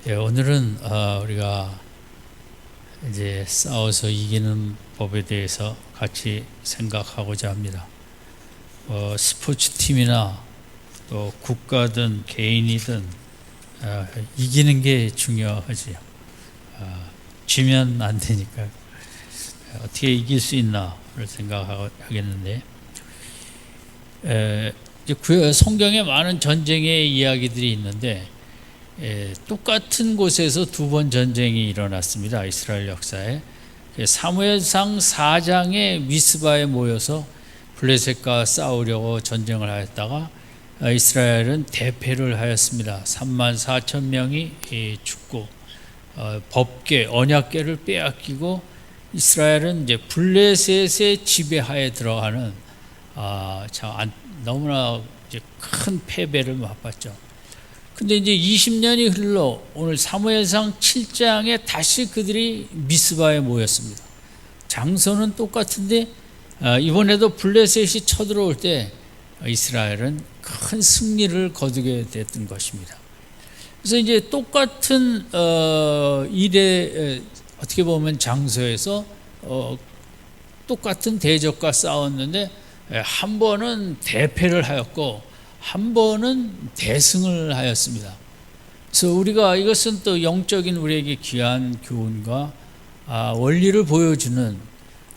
예, 오늘은 우리가 이제 싸워서 이기는 법에 대해서 같이 생각하고자 합니다. 스포츠 팀이나 또 국가든 개인이든 이기는 게 중요하지요. 지면 안 되니까 어떻게 이길 수 있나를 생각하겠는데, 이제 성경에 많은 전쟁의 이야기들이 있는데 똑같은 곳에서 두 번 전쟁이 일어났습니다. 이스라엘 역사에. 사무엘상 4장에 미스바에 모여서 블레셋과 싸우려고 전쟁을 하였다가 이스라엘은 대패를 하였습니다. 34,000명이 죽고 법궤, 언약궤를 빼앗기고 이스라엘은 이제 블레셋의 지배하에 들어가는 너무나 이제 큰 패배를 맛봤죠. 근데 이제 20년이 흘러 오늘 사무엘상 7장에 다시 그들이 미스바에 모였습니다. 장소는 똑같은데 이번에도 블레셋이 쳐들어올 때 이스라엘은 큰 승리를 거두게 됐던 것입니다. 그래서 이제 똑같은 일에 어떻게 보면 장소에서 똑같은 대적과 싸웠는데 한 번은 대패를 하였고 한 번은 대승을 하였습니다. 그래서 우리가 이것은 또 영적인 우리에게 귀한 교훈과 원리를 보여주는,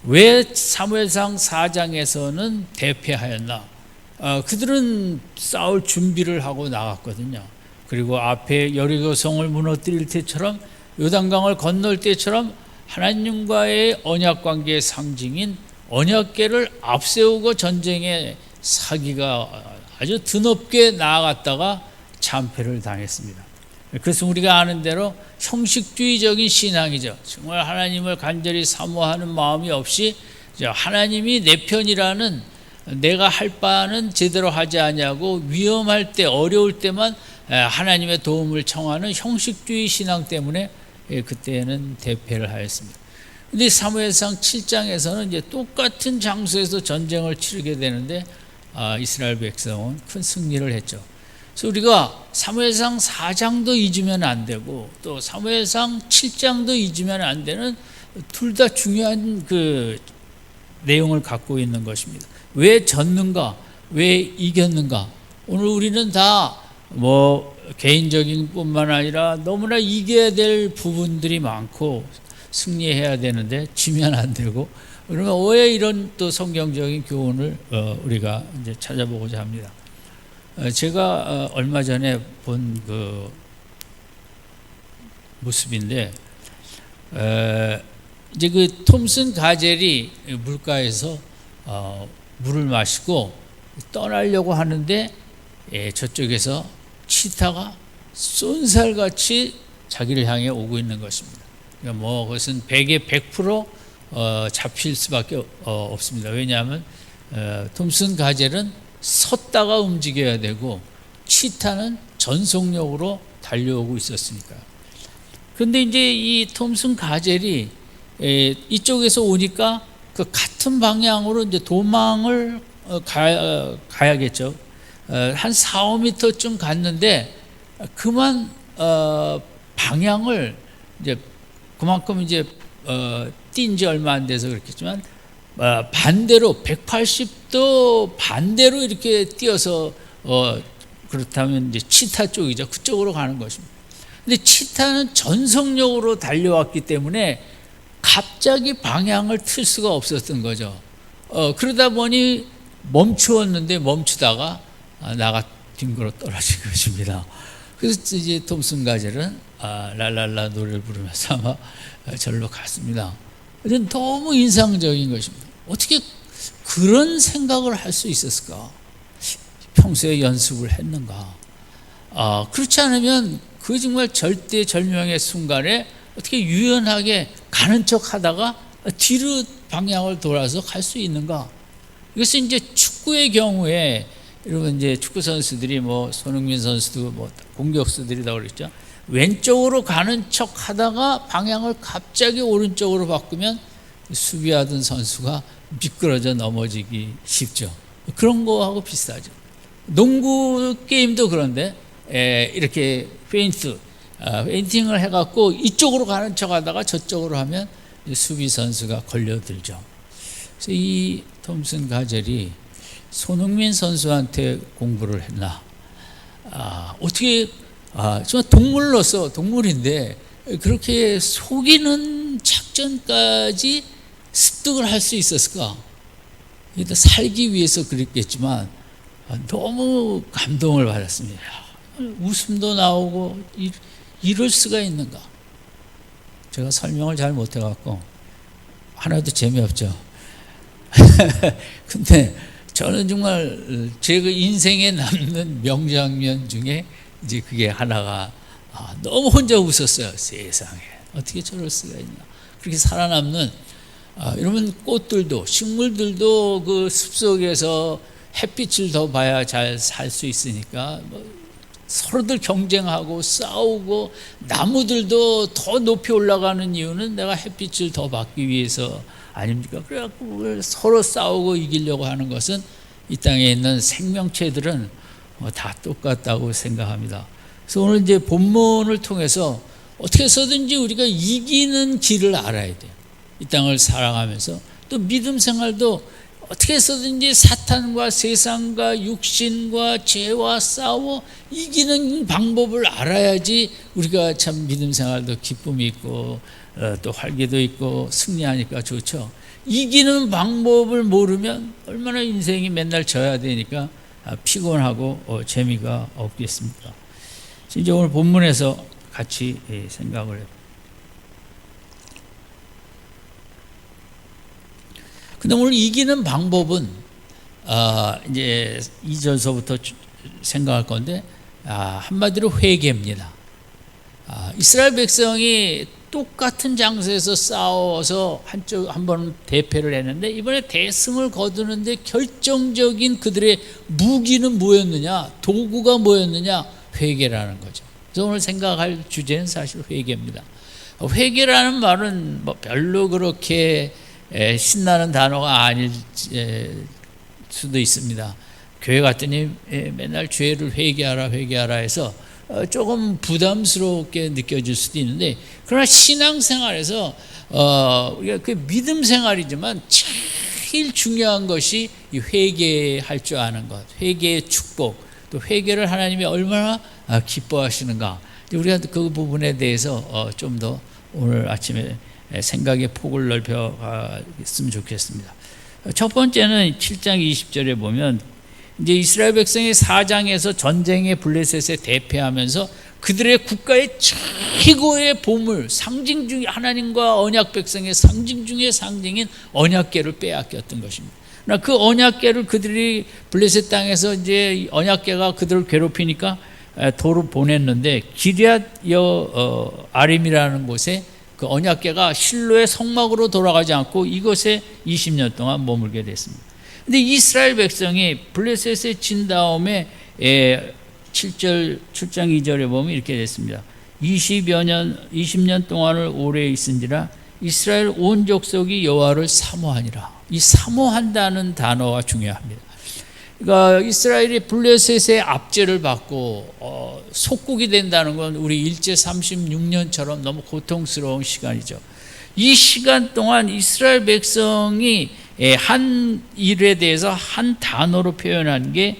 왜 사무엘상 4장에서는 대패하였나? 그들은 싸울 준비를 하고 나갔거든요. 그리고 앞에 여리고성을 무너뜨릴 때처럼, 요단강을 건널 때처럼 하나님과의 언약 관계의 상징인 언약궤를 앞세우고 전쟁의 사기가 아주 드높게 나아갔다가 참패를 당했습니다. 그래서 우리가 아는 대로 형식주의적인 신앙이죠. 정말 하나님을 간절히 사모하는 마음이 없이 하나님이 내 편이라는, 내가 할 바는 제대로 하지 아니하고 위험할 때, 어려울 때만 하나님의 도움을 청하는 형식주의 신앙 때문에 그때는 대패를 하였습니다. 근데 사무엘상 7장에서는 이제 똑같은 장소에서 전쟁을 치르게 되는데 이스라엘 백성은 큰 승리를 했죠. 그래서 우리가 사무엘상 4장도 잊으면 안 되고 또 사무엘상 7장도 잊으면 안 되는, 둘 다 중요한 그 내용을 갖고 있는 것입니다. 왜 졌는가? 왜 이겼는가? 오늘 우리는 다 개인적인 뿐만 아니라 너무나 이겨야 될 부분들이 많고 승리해야 되는데 지면 안 되고, 그러면 왜 이런 또 성경적인 교훈을 우리가 이제 찾아보고자 합니다. 제가 얼마 전에 본 그 모습인데, 이제 그 톰슨 가젤이 물가에서 물을 마시고 떠나려고 하는데 저쪽에서 치타가 쏜살같이 자기를 향해 오고 있는 것입니다. 그러니까 그것은 100에 100% 잡힐 수밖에 없습니다. 왜냐하면 톰슨 가젤은 섰다가 움직여야 되고 치타는 전속력으로 달려오고 있었으니까. 그런데 이제 이 톰슨 가젤이 이쪽에서 오니까 그 같은 방향으로 이제 도망을 가야겠죠. 한 4, 5m쯤 갔는데 그만 방향을 이제 그만큼 이제 뛴 지 얼마 안 돼서 그렇겠지만 반대로 180도 반대로 이렇게 뛰어서 그렇다면 이제 치타 쪽이죠. 그쪽으로 가는 것입니다. 근데 치타는 전속력으로 달려왔기 때문에 갑자기 방향을 틀 수가 없었던 거죠. 그러다 보니 멈추었는데 멈추다가 나가 뒹굴어 떨어진 것입니다. 그래서 이제 톰슨 가젤은 랄랄라 노래를 부르면서 아마 절로 갔습니다. 너무 인상적인 것입니다. 어떻게 그런 생각을 할 수 있었을까? 평소에 연습을 했는가? 그렇지 않으면 그 정말 절대절명의 순간에 어떻게 유연하게 가는 척 하다가 뒤로 방향을 돌아서 갈 수 있는가? 이것은 이제 축구의 경우에, 여러분 이제 축구 선수들이 손흥민 선수도 공격수들이라고 그랬죠. 왼쪽으로 가는 척 하다가 방향을 갑자기 오른쪽으로 바꾸면 수비하던 선수가 미끄러져 넘어지기 쉽죠. 그런 거하고 비슷하죠. 농구 게임도 그런데 이렇게 페인트, 페인팅을 해갖고 이쪽으로 가는 척하다가 저쪽으로 하면 수비 선수가 걸려들죠. 그래서 이 톰슨 가젤이 손흥민 선수한테 공부를 했나? 어떻게 정말 동물로서 동물인데 그렇게 속이는 작전까지 습득을 할 수 있었을까? 일단 살기 위해서 그랬겠지만 너무 감동을 받았습니다. 웃음도 나오고 이럴 수가 있는가? 제가 설명을 잘 못해갖고 하나도 재미없죠. 근데 저는 정말 제 인생에 남는 명장면 중에 이제 그게 하나가 너무 혼자 웃었어요. 세상에 어떻게 저럴 수가 있나? 그렇게 살아남는 여러분 꽃들도 식물들도 그 숲속에서 햇빛을 더 봐야 잘 살 수 있으니까 서로들 경쟁하고 싸우고 나무들도 더 높이 올라가는 이유는 내가 햇빛을 더 받기 위해서 아닙니까? 그래갖고 서로 싸우고 이기려고 하는 것은 이 땅에 있는 생명체들은 다 똑같다고 생각합니다. 그래서 오늘 이제 본문을 통해서 어떻게 해서든지 우리가 이기는 길을 알아야 돼요. 이 땅을 살아가면서 또 믿음 생활도 어떻게 해서든지 사탄과 세상과 육신과 죄와 싸워 이기는 방법을 알아야지 우리가 참 믿음 생활도 기쁨이 있고 또 활기도 있고 승리하니까 좋죠. 이기는 방법을 모르면 얼마나 인생이 맨날 져야 되니까 피곤하고 재미가 없겠습니까? 이제 오늘 본문에서 같이 생각을 해요. 근데 오늘 이기는 방법은 이제 2절서부터 생각할 건데 한마디로 회개입니다. 이스라엘 백성이 똑같은 장소에서 싸워서 한 번 대패를 했는데 이번에 대승을 거두는데 결정적인 그들의 무기는 뭐였느냐? 도구가 뭐였느냐? 회개라는 거죠. 그래서 오늘 생각할 주제는 사실 회개입니다. 회개라는 말은 별로 그렇게 신나는 단어가 아닐 수도 있습니다. 교회 갔더니 맨날 죄를 회개하라 해서 조금 부담스럽게 느껴질 수도 있는데, 그러나 신앙생활에서 우리가 그 믿음 생활이지만 제일 중요한 것이 이 회개할 줄 아는 것, 회개의 축복, 또 회개를 하나님이 얼마나 기뻐하시는가, 우리가 그 부분에 대해서 좀 더 오늘 아침에 생각의 폭을 넓혔으면 좋겠습니다. 첫 번째는 7장 20절에 보면 이제 이스라엘 백성이 4장에서 전쟁의 블레셋에 대패하면서 그들의 국가의 최고의 보물, 상징 중에 하나님과 언약 백성의 상징 중에 상징인 언약궤를 빼앗겼던 것입니다. 그러나 그 언약궤를 그들이 블레셋 땅에서 이제 언약궤가 그들을 괴롭히니까 도로 보냈는데 기럇 아림이라는 곳에 그 언약궤가 실로의 성막으로 돌아가지 않고 이곳에 20년 동안 머물게 됐습니다. 근데 이스라엘 백성이 블레셋에 진 다음에 7장 2절에 보면 이렇게 됐습니다. 20년 동안을 오래 있은지라 이스라엘 온 족속이 여호와를 사모하니라. 이 사모한다는 단어가 중요합니다. 그러니까 이스라엘이 블레셋의 압제를 받고 속국이 된다는 건 우리 일제 36년처럼 너무 고통스러운 시간이죠. 이 시간 동안 이스라엘 백성이 한 일에 대해서 한 단어로 표현한 게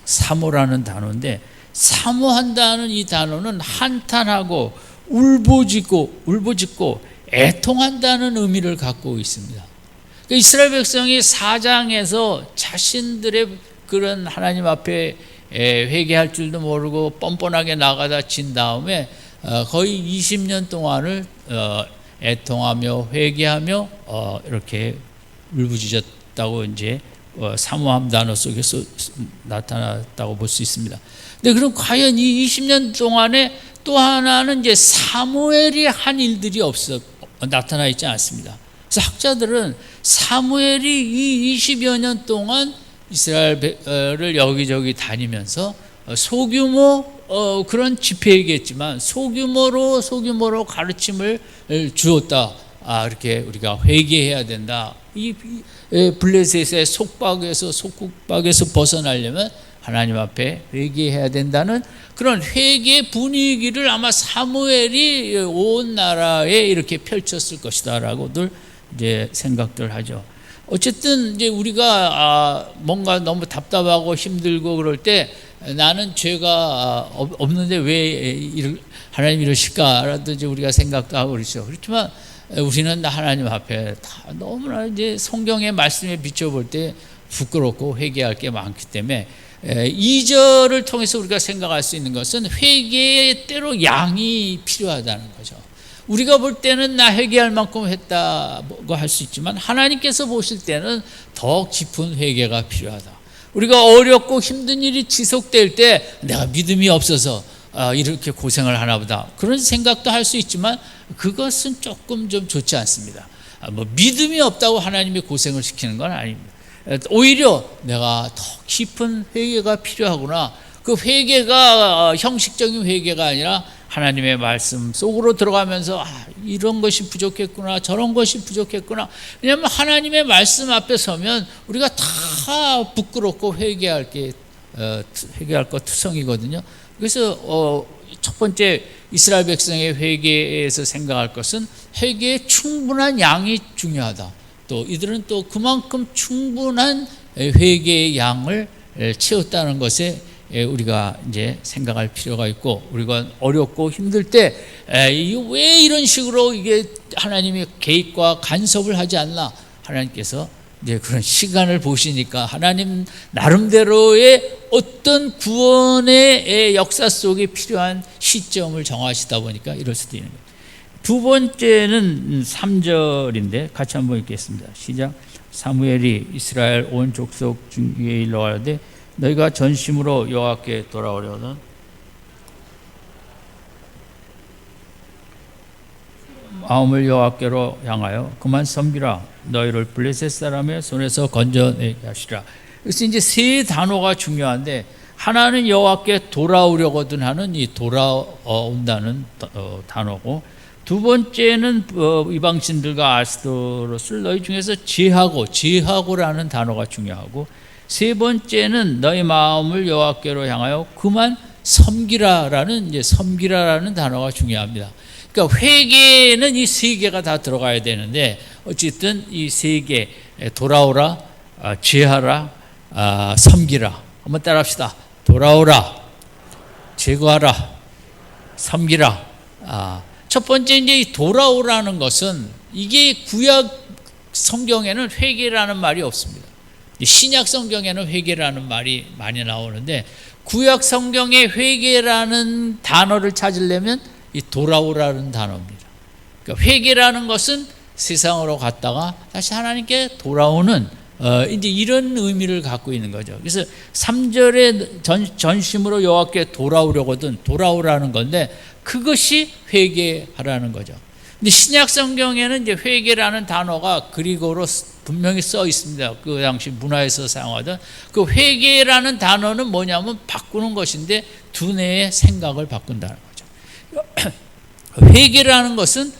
사모라는 단어인데, 사모한다는 이 단어는 한탄하고 울부짖고 애통한다는 의미를 갖고 있습니다. 이스라엘 백성이 4장에서 자신들의 그런 하나님 앞에 회개할 줄도 모르고 뻔뻔하게 나가다 진 다음에 거의 20년 동안을 애통하며 회개하며 이렇게 울부짖었다고 이제 사모함 단어 속에서 나타났다고 볼 수 있습니다. 근데 그럼 과연 이 20년 동안에 또 하나는 이제 사무엘이 한 일들이 나타나 있지 않습니다. 그래서 학자들은 사무엘이 이 20여 년 동안 이스라엘을 여기저기 다니면서 소규모 그런 집회이겠지만 소규모로 가르침을 주었다. 이렇게 우리가 회개해야 된다. 블레셋의 속박에서 벗어나려면 하나님 앞에 회개해야 된다는 그런 회개 분위기를 아마 사무엘이 온 나라에 이렇게 펼쳤을 것이다라고들 이제 생각들 하죠. 어쨌든 이제 우리가 뭔가 너무 답답하고 힘들고 그럴 때 나는 죄가 없는데 왜 하나님 이러실까라도 이제 우리가 생각도 하고 그렇죠. 그렇지만 우리는 하나님 앞에 다 너무나 이제 성경의 말씀에 비춰볼 때 부끄럽고 회개할 게 많기 때문에 2절을 통해서 우리가 생각할 수 있는 것은 회개의 때로 양이 필요하다는 거죠. 우리가 볼 때는 나 회개할 만큼 했다고 할 수 있지만 하나님께서 보실 때는 더 깊은 회개가 필요하다. 우리가 어렵고 힘든 일이 지속될 때 내가 믿음이 없어서 이렇게 고생을 하나 보다 그런 생각도 할 수 있지만 그것은 조금 좀 좋지 않습니다. 믿음이 없다고 하나님이 고생을 시키는 건 아닙니다. 오히려 내가 더 깊은 회개가 필요하구나. 그 회개가 형식적인 회개가 아니라 하나님의 말씀 속으로 들어가면서 이런 것이 부족했구나, 저런 것이 부족했구나. 왜냐하면 하나님의 말씀 앞에 서면 우리가 다 부끄럽고 회개할 것 투성이거든요. 그래서 첫 번째 이스라엘 백성의 회개에서 생각할 것은 회개에 충분한 양이 중요하다. 또 이들은 또 그만큼 충분한 회개의 양을 채웠다는 것에 우리가 이제 생각할 필요가 있고, 우리가 어렵고 힘들 때 왜 이런 식으로 이게 하나님의 개입과 간섭을 하지 않나, 하나님께서 이제 그런 시간을 보시니까 하나님 나름대로의 어떤 구원의 역사 속에 필요한 시점을 정하시다 보니까 이럴 수도 있는 거예요. 두 번째는 3절인데 같이 한번 읽겠습니다. 시작. 사무엘이 이스라엘 온 족속 중에 일러가되 너희가 전심으로 여호와께 돌아오려는 마음을 여호와께로 향하여 그만 섬기라. 너희를 블레셋 사람의 손에서 건져내게 하시라. 그래서 이제 세 단어가 중요한데, 하나는 여호와께 돌아오려거든 하는 이 돌아온다는 단어고, 두 번째는 이방신들과 아스토롯을 너희 중에서 제하고라는 단어가 중요하고, 세 번째는 너희 마음을 여호와께로 향하여 그만 섬기라라는 단어가 중요합니다. 그러니까 회개는 이 세 개가 다 들어가야 되는데, 어쨌든 이 세 개, 돌아오라, 제하라, 섬기라. 한번 따라합시다. 돌아오라, 제거하라, 섬기라. 첫 번째 이제 이 돌아오라는 것은, 이게 구약 성경에는 회개라는 말이 없습니다. 신약 성경에는 회개라는 말이 많이 나오는데, 구약 성경에 회개라는 단어를 찾으려면 이 돌아오라는 단어입니다. 그러니까 회개라는 것은 세상으로 갔다가 다시 하나님께 돌아오는 이제 이런 의미를 갖고 있는 거죠. 그래서 3절에 전심으로 여호와께 돌아오라는 건데, 그것이 회개하라는 거죠. 근데 신약 성경에는 이제 회개라는 단어가 그리고로 분명히 써 있습니다. 그 당시 문화에서 사용하던 그 회개라는 단어는 뭐냐면 바꾸는 것인데, 두뇌의 생각을 바꾼다는 거죠. 회개라는 것은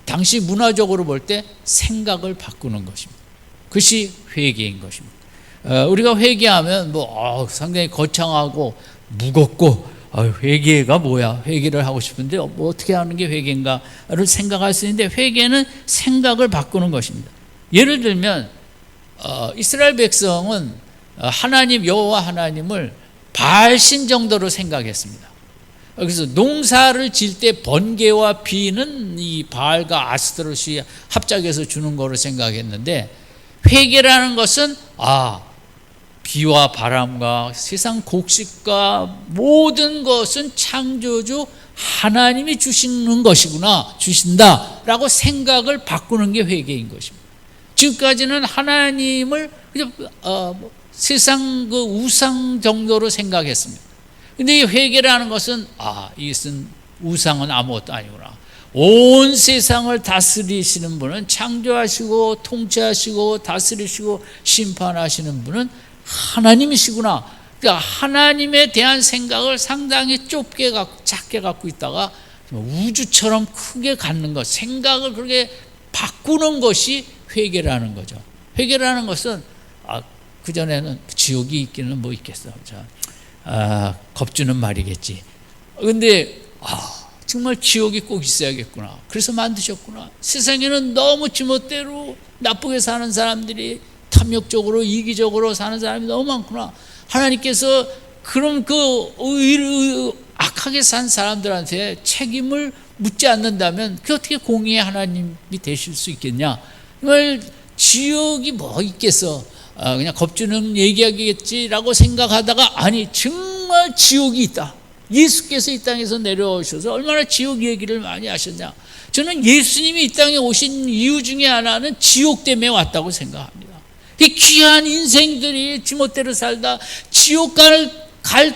당시 문화적으로 볼 때 생각을 바꾸는 것입니다. 그것이 회개인 것입니다. 우리가 회개하면 상당히 거창하고 무겁고, 회개가 뭐야? 회개를 하고 싶은데 어떻게 하는 게 회개인가를 생각할 수 있는데, 회개는 생각을 바꾸는 것입니다. 예를 들면 이스라엘 백성은 여호와 하나님을 바알신 정도로 생각했습니다. 그래서 농사를 지을 때 번개와 비는 이 바알과 아스토롯이 합작해서 주는 거로 생각했는데, 회개라는 것은 비와 바람과 세상 곡식과 모든 것은 창조주 하나님이 주신다라고 생각을 바꾸는 게 회개인 것입니다. 지금까지는 하나님을 세상 그 우상 정도로 생각했습니다. 근데 이 회개라는 것은 이것은 우상은 아무것도 아니구나. 온 세상을 다스리시는 분은, 창조하시고 통치하시고 다스리시고 심판하시는 분은 하나님이시구나. 그러니까 하나님에 대한 생각을 상당히 작게 갖고 있다가 우주처럼 크게 갖는 것, 생각을 그렇게 바꾸는 것이 회개라는 거죠. 회개라는 것은 그전에는 지옥이 있기는 뭐 있겠어. 겁주는 말이겠지. 근데 정말 지옥이 꼭 있어야겠구나. 그래서 만드셨구나. 세상에는 너무 지멋대로 나쁘게 사는 사람들이, 탐욕적으로 이기적으로 사는 사람이 너무 많구나. 하나님께서 그럼 악하게 산 사람들한테 책임을 묻지 않는다면 그 어떻게 공의의 하나님이 되실 수 있겠냐. 정말 지옥이 뭐 있겠어. 그냥 겁주는 얘기하겠지라고 생각하다가 아니 정말 지옥이 있다. 예수께서 이 땅에서 내려오셔서 얼마나 지옥 얘기를 많이 하셨냐. 저는 예수님이 이 땅에 오신 이유 중에 하나는 지옥 때문에 왔다고 생각합니다. 이 귀한 인생들이 지멋대로 살다 지옥 갈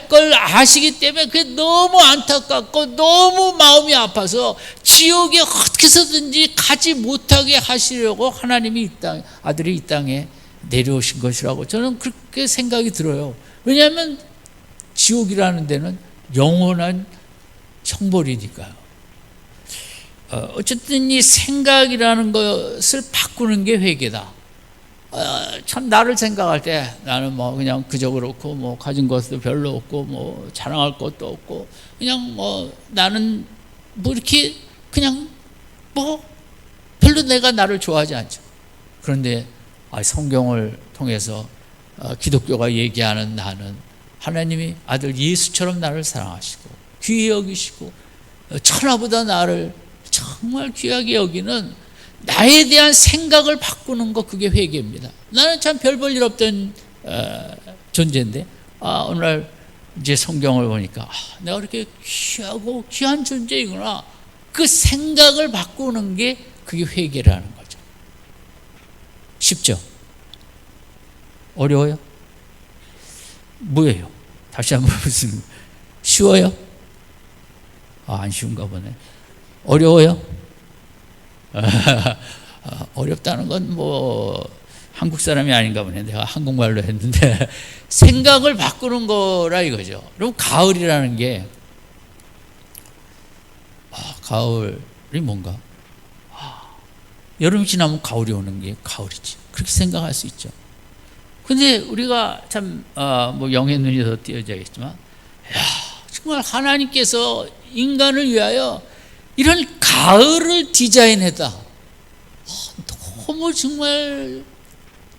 걸 아시기 때문에 그게 너무 안타깝고 너무 마음이 아파서 지옥에 어떻게 해서든지 가지 못하게 하시려고 하나님이 아들이 이 땅에 내려오신 것이라고 저는 그렇게 생각이 들어요. 왜냐하면 지옥이라는 데는 영원한 형벌이니까요. 어쨌든 이 생각이라는 것을 바꾸는 게 회개다. 참 나를 생각할 때 나는 뭐 그냥 그저 그렇고 뭐 가진 것도 별로 없고 뭐 자랑할 것도 없고 그냥 뭐 나는 뭐 이렇게 그냥 뭐 별로 내가 나를 좋아하지 않죠. 그런데 성경을 통해서 기독교가 얘기하는 나는 하나님이 아들 예수처럼 나를 사랑하시고 귀히 여기시고 천하보다 나를 정말 귀하게 여기는 나에 대한 생각을 바꾸는 거, 그게 회개입니다. 나는 참 별 볼 일 없던 존재인데 오늘 이제 성경을 보니까 내가 그렇게 귀하고 귀한 존재이구나. 그 생각을 바꾸는 게 그게 회개라는 거죠. 쉽죠? 어려워요? 뭐예요? 다시 한번 무슨 쉬워요? 안 쉬운가 보네. 어려워요? 어렵다는 건 뭐 한국 사람이 아닌가 보네. 내가 한국말로 했는데 생각을 바꾸는 거라 이거죠. 그럼 가을이라는 게 가을이 뭔가 여름이 지나면 가을이 오는 게 가을이지. 그렇게 생각할 수 있죠. 근데 우리가 참 뭐 영의 눈이 더 띄어져야겠지만 정말 하나님께서 인간을 위하여 이런 가을을 디자인했다. 너무 정말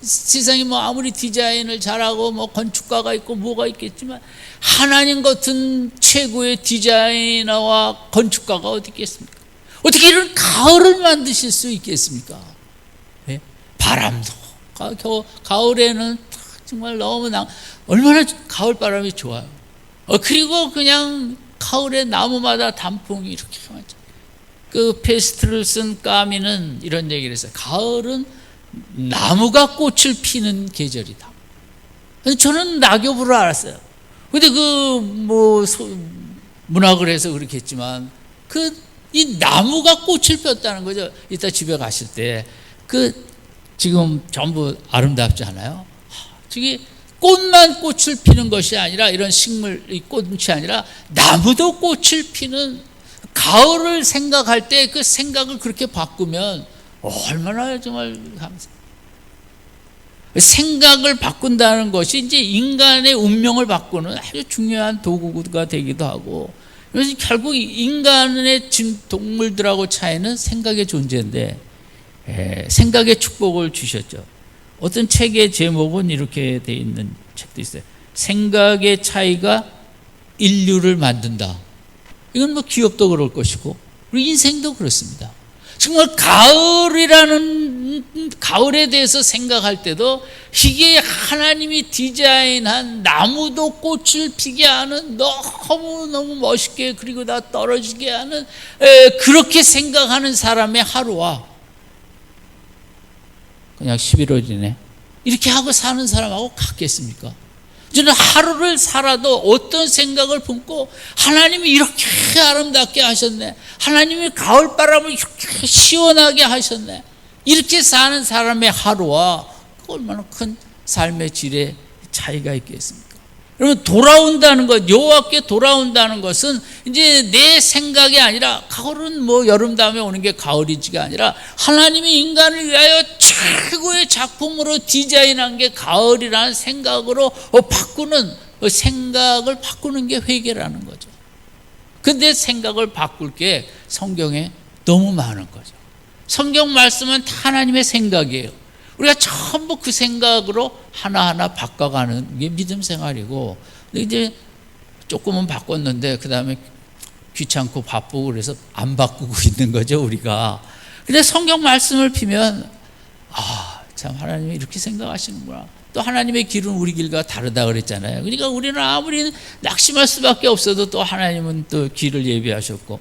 세상에 뭐 아무리 디자인을 잘하고 뭐 건축가가 있고 뭐가 있겠지만 하나님 같은 최고의 디자이너와 건축가가 어디 있겠습니까? 어떻게 이런 가을을 만드실 수 있겠습니까? 네? 바람도 가을에는 정말 너무 얼마나 가을 바람이 좋아요. 그리고 그냥 가을에 나무마다 단풍이 이렇게 많죠. 그 페스트를 쓴 까미는 이런 얘기를 했어요. 가을은 나무가 꽃을 피는 계절이다. 저는 낙엽으로 알았어요. 근데 문학을 해서 그렇게 했지만 이 나무가 꽃을 폈다는 거죠. 이따 집에 가실 때 지금 전부 아름답지 않아요? 저기 꽃만 꽃을 피는 것이 아니라 이런 식물이 꽃이 아니라 나무도 꽃을 피는 가을을 생각할 때 그 생각을 그렇게 바꾸면 얼마나 정말 감사해요. 생각을 바꾼다는 것이 이제 인간의 운명을 바꾸는 아주 중요한 도구가 되기도 하고, 그래서 결국 인간의 동물들하고 차이는 생각의 존재인데 생각의 축복을 주셨죠. 어떤 책의 제목은 이렇게 돼 있는 책도 있어요. 생각의 차이가 인류를 만든다. 이건 뭐 기업도 그럴 것이고 우리 인생도 그렇습니다. 정말 가을에 대해서 생각할 때도 이게 하나님이 디자인한 나무도 꽃을 피게 하는 너무 멋있게 그리고 다 떨어지게 하는 그렇게 생각하는 사람의 하루와 그냥 11월이네 이렇게 하고 사는 사람하고 같겠습니까? 저는 하루를 살아도 어떤 생각을 품고 하나님이 이렇게 아름답게 하셨네, 하나님이 가을바람을 이렇게 시원하게 하셨네, 이렇게 사는 사람의 하루와 얼마나 큰 삶의 질의 차이가 있겠습니까? 그러면 돌아온다는 것, 여호와께 돌아온다는 것은 이제 내 생각이 아니라, 가을은 뭐 여름 다음에 오는 게 가을이지가 아니라 하나님이 인간을 위하여 최고의 작품으로 디자인한 게 가을이라는 생각으로 바꾸는, 생각을 바꾸는 게 회개라는 거죠. 근데 생각을 바꿀 게 성경에 너무 많은 거죠. 성경 말씀은 다 하나님의 생각이에요. 우리가 전부 그 생각으로 하나하나 바꿔가는 게 믿음 생활이고, 근데 이제 조금은 바꿨는데 그 다음에 귀찮고 바쁘고 그래서 안 바꾸고 있는 거죠, 우리가. 근데 성경 말씀을 피면 참 하나님이 이렇게 생각하시는구나. 또 하나님의 길은 우리 길과 다르다 그랬잖아요. 그러니까 우리는 아무리 낙심할 수밖에 없어도 또 하나님은 또 길을 예비하셨고,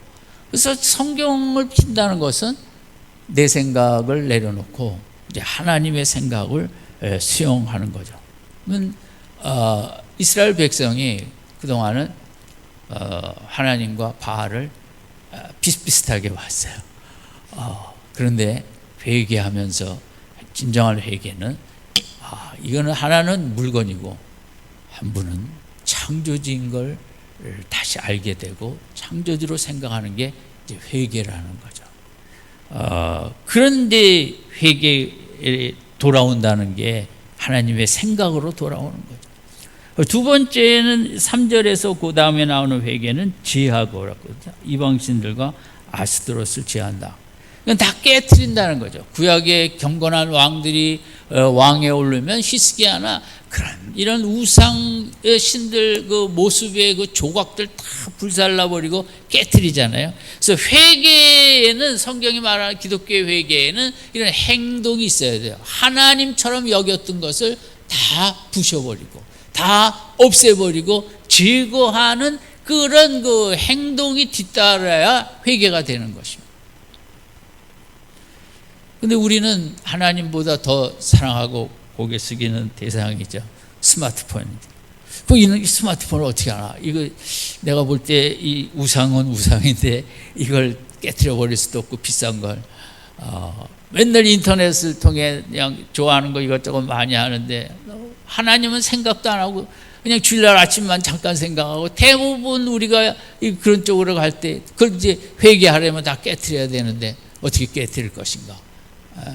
그래서 성경을 핀다는 것은 내 생각을 내려놓고 이제 하나님의 생각을 수용하는 거죠. 이스라엘 백성이 그동안은 하나님과 바알을 비슷비슷하게 봤어요. 그런데 회개하면서 진정한 회개는 이거는 하나는 물건이고 한 분은 창조주인 걸 다시 알게 되고 창조주로 생각하는 게 이제 회개라는 거죠. 그런데 회개에 돌아온다는 게 하나님의 생각으로 돌아오는 거죠. 두 번째는 3절에서 그 다음에 나오는 회개는 제하고라고 그러죠. 이방신들과 아스드롯을 제한다. 이건 다 깨트린다는 거죠. 구약의 경건한 왕들이 왕에 오르면 히스기야나 그런 이런 우상의 신들 그 모습의 그 조각들 다 불살라버리고 깨트리잖아요. 그래서 회개에는, 성경이 말하는 기독교의 회개에는 이런 행동이 있어야 돼요. 하나님처럼 여겼던 것을 다 부셔버리고 다 없애버리고 제거하는 그런 그 행동이 뒤따라야 회개가 되는 것입니다. 근데 우리는 하나님보다 더 사랑하고 고개 숙이는 대상이죠. 스마트폰인데. 이 스마트폰을 어떻게 하나? 이거 내가 볼 때 이 우상은 우상인데 이걸 깨트려 버릴 수도 없고 비싼 걸. 맨날 인터넷을 통해 그냥 좋아하는 거 이것저것 많이 하는데 하나님은 생각도 안 하고 그냥 주일날 아침만 잠깐 생각하고, 대부분 우리가 그런 쪽으로 갈 때 그걸 이제 회개하려면 다 깨트려야 되는데 어떻게 깨트릴 것인가?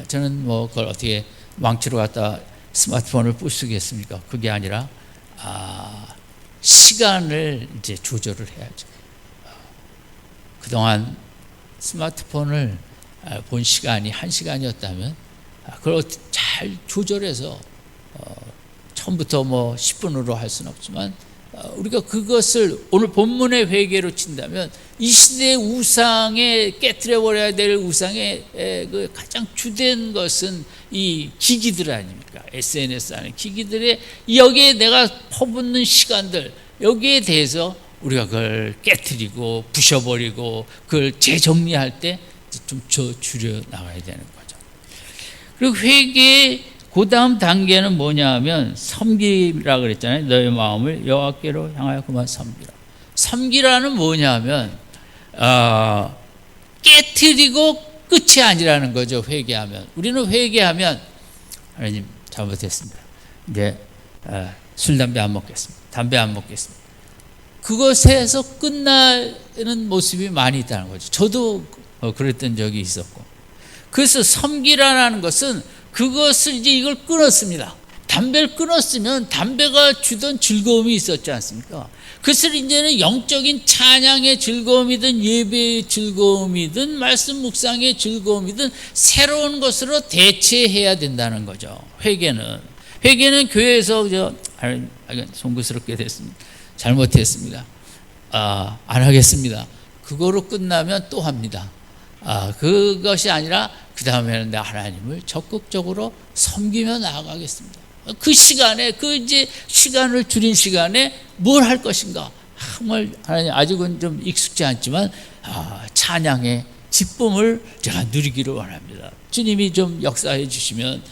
저는 뭐 그걸 어떻게 망치로 갖다 스마트폰을 부수겠습니까? 그게 아니라 시간을 이제 조절을 해야죠. 그동안 스마트폰을 본 시간이 1시간이었다면 그걸 잘 조절해서 처음부터 뭐 10분으로 할 수는 없지만 우리가 그것을 오늘 본문의 회개로 친다면 이 시대의 우상에 깨트려버려야 될 우상의 그 가장 주된 것은 이 기기들 아닙니까? SNS 하는 기기들의 여기에 내가 퍼붓는 시간들, 여기에 대해서 우리가 그걸 깨트리고 부셔버리고 그걸 재정리할 때 좀 줄여 나가야 되는 거죠. 그리고 회개의 그 다음 단계는 뭐냐 하면 섬기라 그랬잖아요. 너의 마음을 여호와께로 향하여 그만 섬기라. 섬기라는 뭐냐 하면 깨트리고 끝이 아니라는 거죠. 회개하면. 우리는 회개하면 하나님 잘못했습니다. 이제 술, 담배 안 먹겠습니다. 담배 안 먹겠습니다. 그것에서 끝나는 모습이 많이 있다는 거죠. 저도 그랬던 적이 있었고. 그래서 섬기라는 것은 그것을 이제 이걸 끊었습니다. 담배를 끊었으면 담배가 주던 즐거움이 있었지 않습니까? 그것을 이제는 영적인 찬양의 즐거움이든 예배의 즐거움이든 말씀 묵상의 즐거움이든 새로운 것으로 대체해야 된다는 거죠. 회개는 교회에서 송구스럽게 됐습니다. 잘못했습니다. 안 하겠습니다. 그거로 끝나면 또 합니다. 그것이 아니라 그 다음에는 내가 하나님을 적극적으로 섬기며 나아가겠습니다. 그 시간에, 그 이제 시간을 줄인 시간에 뭘 할 것인가? 정말 하나님 아직은 좀 익숙지 않지만 찬양의 기쁨을 제가 누리기를 원합니다. 주님이 좀 역사해 주시면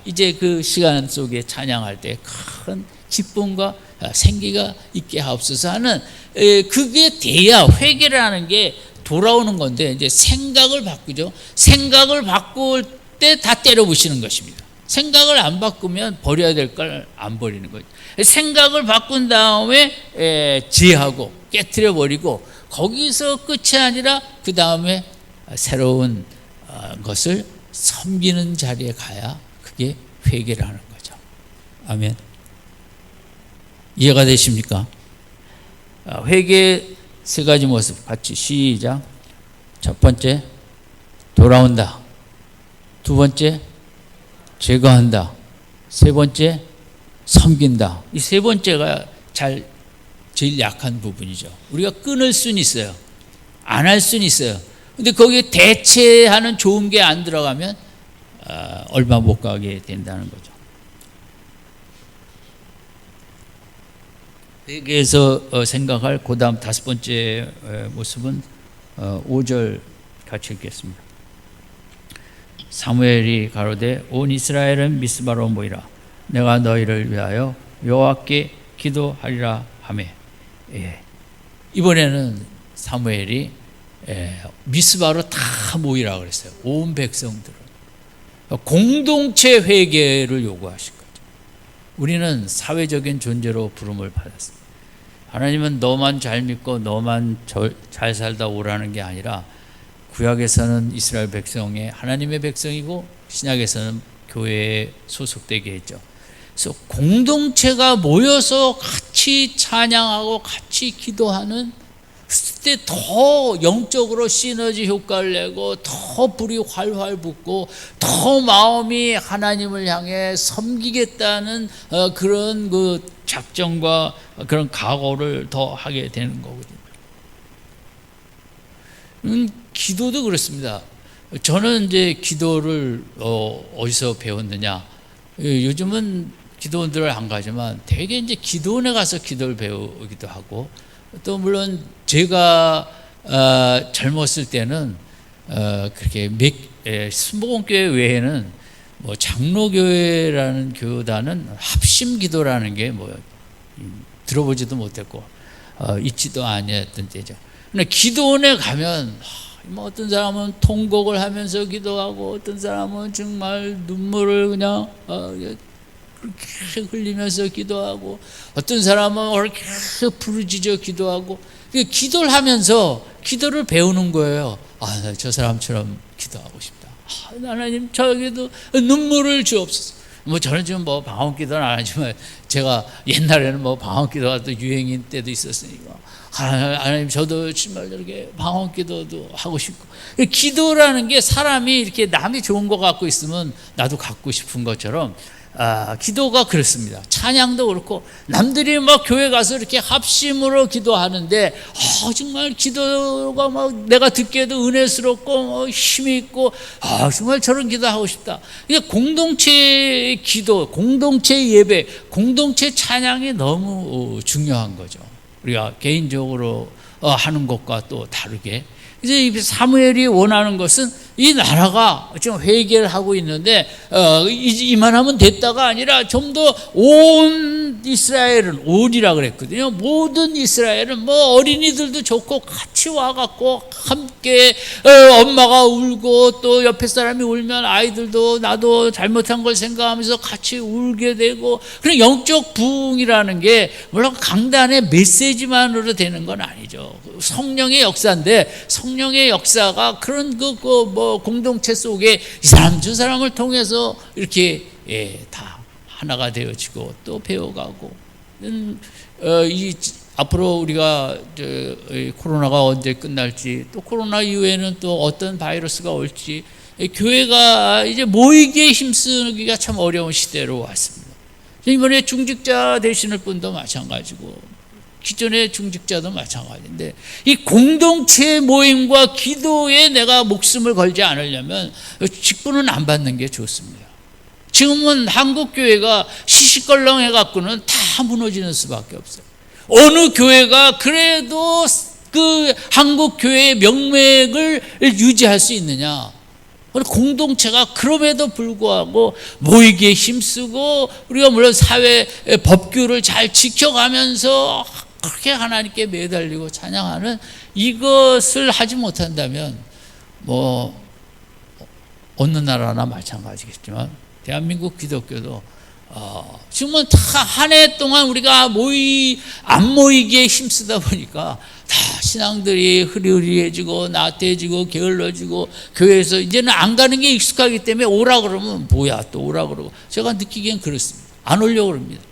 이제 그 시간 속에 찬양할 때 큰 기쁨과 생기가 있게 하옵소서 하는, 그게 돼야 회개라는 게 돌아오는 건데, 이제 생각을 바꾸죠. 생각을 바꿀 때 다 때려 부시는 것입니다. 생각을 안 바꾸면 버려야 될 걸 안 버리는 거죠. 생각을 바꾼 다음에 지혜하고 깨트려 버리고 거기서 끝이 아니라 그 다음에 새로운 것을 섬기는 자리에 가야 그게 회개를 하는 거죠. 아멘. 이해가 되십니까? 회개의 세 가지 모습 같이 시작. 첫 번째, 돌아온다. 두 번째, 제거한다. 세 번째, 섬긴다. 이 세 번째가 제일 약한 부분이죠. 우리가 끊을 수는 있어요. 안 할 수는 있어요. 근데 거기에 대체하는 좋은 게 안 들어가면 얼마 못 가게 된다는 거죠. 회개에서 생각할 그 다음 다섯 번째 모습은 5절 같이 읽겠습니다. 사무엘이 가로되 온 이스라엘은 미스바로 모이라. 내가 너희를 위하여 여호와께 기도하리라 하매. 이번에는 사무엘이 미스바로 다 모이라 그랬어요. 온 백성들을. 공동체 회개를 요구하신 거죠. 우리는 사회적인 존재로 부름을 받았습니다. 하나님은 너만 잘 믿고 너만 잘 살다 오라는 게 아니라 구약에서는 이스라엘 백성의 하나님의 백성이고 신약에서는 교회에 소속되게 했죠. 그래서 공동체가 모여서 같이 찬양하고 같이 기도하는 그때 더 영적으로 시너지 효과를 내고 더 불이 활활 붙고 더 마음이 하나님을 향해 섬기겠다는 그런 그 작정과 그런 각오를 더 하게 되는 거거든요. 기도도 그렇습니다. 저는 이제 기도를 어디서 배웠느냐? 요즘은 기도원들을 안 가지만 되게 이제 기도원에 가서 기도를 배우기도 하고 또 물론 제가 젊었을 때는 그렇게 순복음교회 외에는 뭐 장로교회라는 교단은 합심기도라는 게 뭐 들어보지도 못했고 있지도 아니었던 때죠. 근데 기도원에 가면 뭐 어떤 사람은 통곡을 하면서 기도하고 어떤 사람은 정말 눈물을 그냥 그렇게 흘리면서 기도하고 어떤 사람은 그렇게 부르짖어 기도하고 기도를 하면서 기도를 배우는 거예요. 저 사람처럼 기도하고 싶다. 하나님 저에게도 눈물을 주옵소서. 뭐 저는 지금 뭐 방언 기도는 안 하지만 제가 옛날에는 뭐 방언 기도가 또 유행인 때도 있었으니까 하나님 저도 정말 이렇게 방언 기도도 하고 싶고 기도라는 게 사람이 이렇게 남이 좋은 거 갖고 있으면 나도 갖고 싶은 것처럼 기도가 그렇습니다. 찬양도 그렇고 남들이 막 교회 가서 이렇게 합심으로 기도하는데 정말 기도가 막 내가 듣기에도 은혜스럽고 힘이 있고 정말 저런 기도하고 싶다. 이게 공동체 기도, 공동체 예배, 공동체 찬양이 너무 중요한 거죠. 우리가 개인적으로 하는 것과 또 다르게. 그래서 사무엘이 원하는 것은 이 나라가 지금 회개를 하고 있는데 이만하면 됐다가 아니라 좀 더 온 이스라엘은 온이라 그랬거든요. 모든 이스라엘은 뭐 어린이들도 좋고 같이 와갖고 함께 엄마가 울고 또 옆에 사람이 울면 아이들도 나도 잘못한 걸 생각하면서 같이 울게 되고 그런 영적 부흥이라는 게 물론 강단의 메시지만으로 되는 건 아니죠. 성령의 역사인데 성령의 역사가 그런 뭐 공동체 속에 이 사람 저 사람을 통해서 이렇게 다 하나가 되어지고 또 배워가고 앞으로 우리가 코로나가 언제 끝날지 또 코로나 이후에는 또 어떤 바이러스가 올지 교회가 이제 모이기에 힘쓰기가 참 어려운 시대로 왔습니다. 이번에 중직자 되시는 분도 마찬가지고 기존의 중직자도 마찬가지인데 이 공동체 모임과 기도에 내가 목숨을 걸지 않으려면 직분은 안 받는 게 좋습니다. 지금은 한국교회가 시시껄렁해갖고는 다 무너지는 수밖에 없어요. 어느 교회가 그래도 그 한국교회의 명맥을 유지할 수 있느냐? 공동체가 그럼에도 불구하고 모이기에 힘쓰고 우리가 물론 사회 법규를 잘 지켜가면서 그렇게 하나님께 매달리고 찬양하는 이것을 하지 못한다면 뭐 어느 나라나 마찬가지겠지만 대한민국 기독교도 지금은 다 한 해 동안 우리가 안 모이기에 힘쓰다 보니까 다 신앙들이 흐리흐리해지고 나태해지고 게을러지고 교회에서 이제는 안 가는 게 익숙하기 때문에 오라 그러면 뭐야 또 오라 그러고 제가 느끼기엔 그렇습니다. 안 오려고 그럽니다.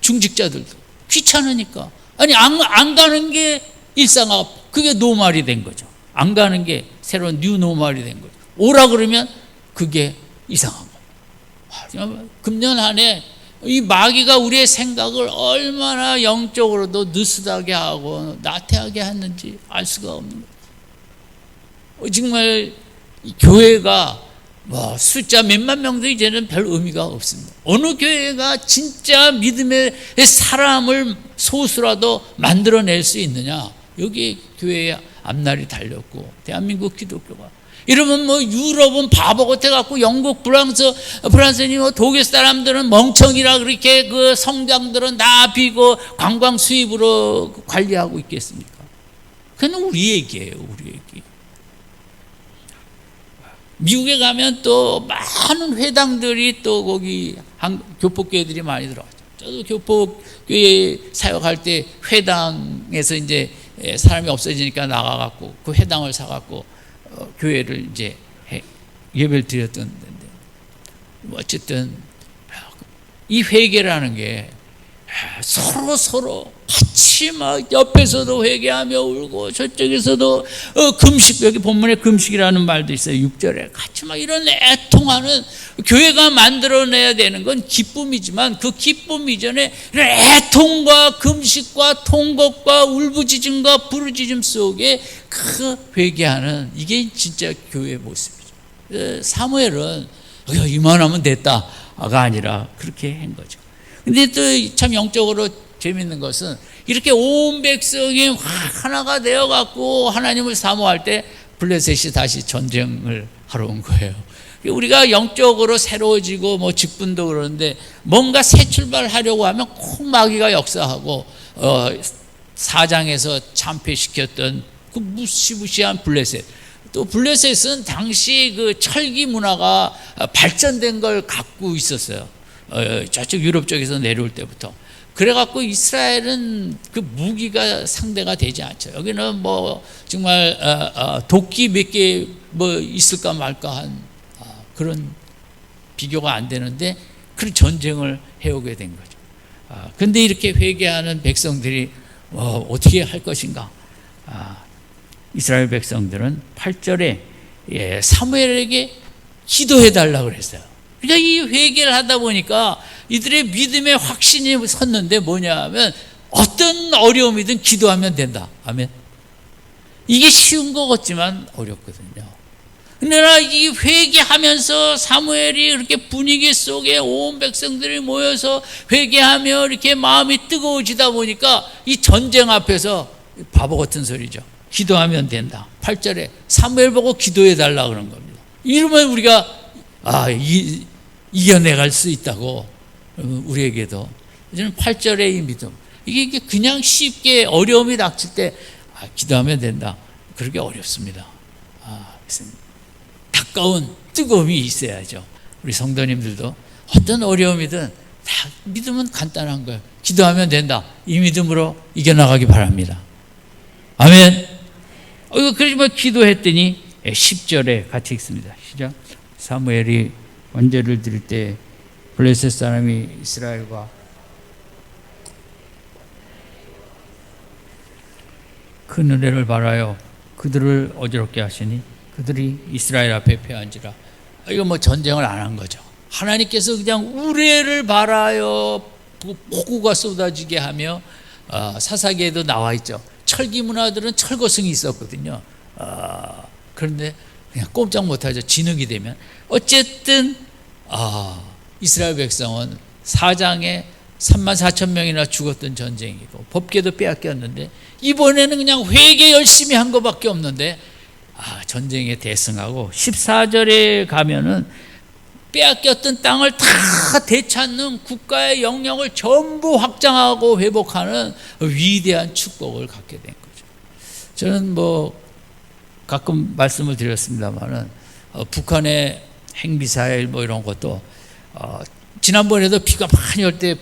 중직자들도 귀찮으니까 아니 안 가는 게 일상화 그게 노말이 된 거죠. 안 가는 게 새로운 뉴 노말이 된 거죠. 오라 그러면 그게 이상한 거. 금년 한 해 이 마귀가 우리의 생각을 얼마나 영적으로도 느슨하게 하고 나태하게 했는지 알 수가 없는 거예요. 정말 교회가 숫자 몇만 명도 이제는 별 의미가 없습니다. 어느 교회가 진짜 믿음의 사람을 소수라도 만들어낼 수 있느냐. 여기 교회의 앞날이 달렸고 대한민국 기독교가 이러면 유럽은 바보 같아갖고 영국, 프랑스니 독일 사람들은 멍청이라 그렇게 그 성당들은 다 비고 관광 수입으로 관리하고 있겠습니까? 그건 우리 얘기예요, 우리 얘기. 미국에 가면 또 많은 회당들이 또 거기 교포교회들이 많이 들어가죠. 저도 교포교회 사역할 때 회당에서 이제 사람이 없어지니까 나가갖고 그 회당을 사갖고 교회를 이제 예배를 드렸던 데인데 어쨌든 이 회개라는 게 서로 같이 막 옆에서도 회개하며 울고 저쪽에서도 금식 여기 본문에 금식이라는 말도 있어요. 6절에 같이 막 이런 애통하는 교회가 만들어내야 되는 건 기쁨이지만 그 기쁨 이전에 이런 애통과 금식과 통곡과 울부짖음과 부르짖음 속에 그 회개하는 이게 진짜 교회의 모습이죠. 사무엘은 이만하면 됐다가 아니라 그렇게 한 거죠. 근데 또 참 영적으로 재밌는 것은 이렇게 온 백성이 하나가 되어갖고 하나님을 사모할 때 블레셋이 다시 전쟁을 하러 온 거예요. 우리가 영적으로 새로워지고 직분도 그러는데 뭔가 새 출발하려고 하면 꼭 마귀가 역사하고 4장에서 참패시켰던 그 무시무시한 블레셋. 또 블레셋은 당시 그 철기 문화가 발전된 걸 갖고 있었어요. 저쪽 유럽 쪽에서 내려올 때부터. 그래갖고 이스라엘은 그 무기가 상대가 되지 않죠. 여기는 정말 도끼 몇 개 있을까 말까 한 그런 비교가 안 되는데 그런 전쟁을 해오게 된 거죠. 그런데 이렇게 회개하는 백성들이 어떻게 할 것인가? 이스라엘 백성들은 8절에 사무엘에게 기도해 달라고 그랬어요. 그러니까 이 회개를 하다 보니까 이들의 믿음의 확신이 섰는데 뭐냐면 어떤 어려움이든 기도하면 된다. 아멘. 이게 쉬운 것 같지만 어렵거든요. 그러나 이 회개하면서 사무엘이 그렇게 분위기 속에 온 백성들이 모여서 회개하며 이렇게 마음이 뜨거워지다 보니까 이 전쟁 앞에서 바보 같은 소리죠. 기도하면 된다. 8절에 사무엘 보고 기도해 달라 그런 겁니다. 이러면 우리가 이겨내갈 수 있다고 우리에게도 이제는 8절의 이 믿음 이게 그냥 쉽게 어려움이 닥칠 때 기도하면 된다. 그렇게 어렵습니다. 가까운 뜨거움이 있어야죠. 우리 성도님들도 어떤 어려움이든 다 믿음은 간단한 거예요. 기도하면 된다. 이 믿음으로 이겨나가기 바랍니다. 아멘. 그러지만 기도했더니 10절에 같이 읽습니다. 시작. 사무엘이 번제를 드릴 때 블레셋 사람이 이스라엘과 큰 은혜를 바라여 그들을 어지럽게 하시니 그들이 이스라엘 앞에 패한지라. 이거 전쟁을 안 한 거죠. 하나님께서 그냥 우레를 바라여 폭우가 쏟아지게 하며 사사기에도 나와 있죠. 철기 문화들은 철거성이 있었거든요. 그런데 그냥 꼼짝 못하죠. 진흙이 되면. 어쨌든 이스라엘 백성은 4장에 34,000명이나 죽었던 전쟁이고 법궤도 빼앗겼는데 이번에는 그냥 회개 열심히 한 것밖에 없는데 전쟁에 대승하고 14절에 가면은 빼앗겼던 땅을 다 되찾는 국가의 영역을 전부 확장하고 회복하는 위대한 축복을 갖게 된 거죠. 저는 가끔 말씀을 드렸습니다만은 북한의 핵미사일 이런 것도 지난번에도 비가 많이 올 때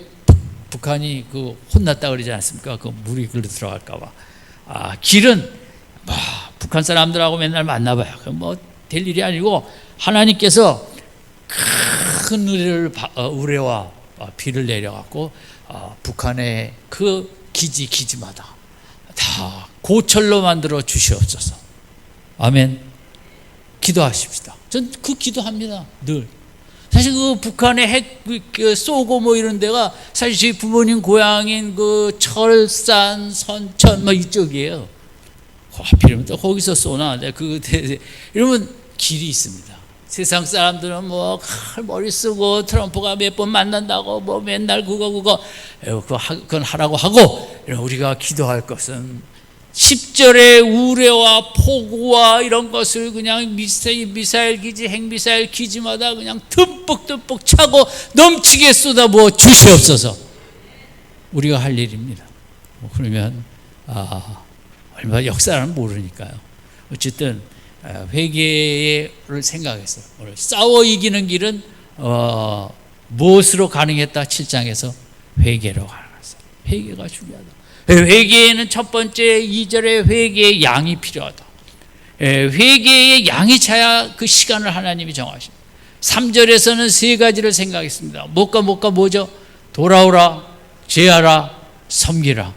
북한이 그 혼났다 그러지 않습니까? 그 물이 글로 들어갈까봐. 길은 북한 사람들하고 맨날 만나봐요. 뭐 될 일이 아니고 하나님께서 큰 우레와 비를 내려갖고 북한의 그 기지마다 다 고철로 만들어 주시옵소서. 아멘. 기도하십시다. 전 그 기도합니다. 늘. 사실 그 북한의 핵 쏘고 뭐 이런 데가 사실 저희 부모님 고향인 그 철산, 선천 뭐 이쪽이에요. 하필이면 또 거기서 쏘나. 이러면 길이 있습니다. 세상 사람들은 뭐 머리 쓰고 트럼프가 몇 번 만난다고 뭐 맨날 그건 하라고 하고, 우리가 기도할 것은 10절의 우레와 폭우와 이런 것을 그냥 미사일 기지, 핵미사일 기지마다 그냥 듬뿍 차고 넘치게 쏟아부어 주시옵소서. 우리가 할 일입니다. 그러면 얼마 역사는 모르니까요. 어쨌든 회개를 생각했어요. 싸워 이기는 길은 무엇으로 가능했다? 7장에서 회개로 가능했어요. 회개가 중요하다. 회개에는 첫 번째 2절에 회개의 양이 필요하다. 회개의 양이 차야 그 시간을 하나님이 정하십니다. 3절에서는 세 가지를 생각했습니다. 뭐죠? 돌아오라, 죄하라, 섬기라.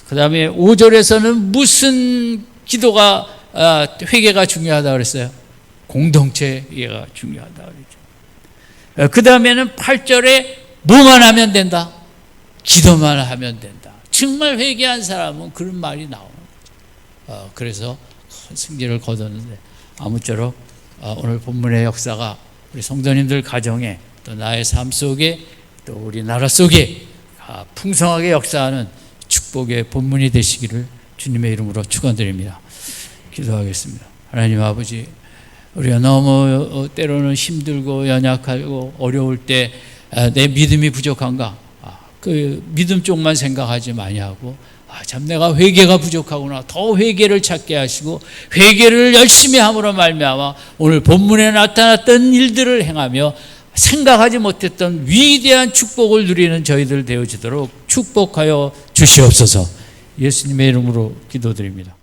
그 다음에 5절에서는 무슨 기도가 회개가 중요하다 그랬어요? 공동체 회개가 중요하다 그랬죠. 그 다음에는 8절에 뭐만 하면 된다? 기도만 하면 된다. 정말 회개한 사람은 그런 말이 나오는 거죠. 그래서 큰 승리를 거뒀는데, 아무쪼록 오늘 본문의 역사가 우리 성도님들 가정에, 또 나의 삶 속에, 또 우리 나라 속에 풍성하게 역사하는 축복의 본문이 되시기를 주님의 이름으로 축원드립니다. 기도하겠습니다. 하나님 아버지, 우리가 너무 때로는 힘들고 연약하고 어려울 때 내 믿음이 부족한가? 그 믿음 쪽만 생각하지 마니하고, 참 내가 회개가 부족하구나. 더 회개를 찾게 하시고 회개를 열심히 함으로 말미암아 오늘 본문에 나타났던 일들을 행하며 생각하지 못했던 위대한 축복을 누리는 저희들 되어지도록 축복하여 주시옵소서. 예수님의 이름으로 기도드립니다.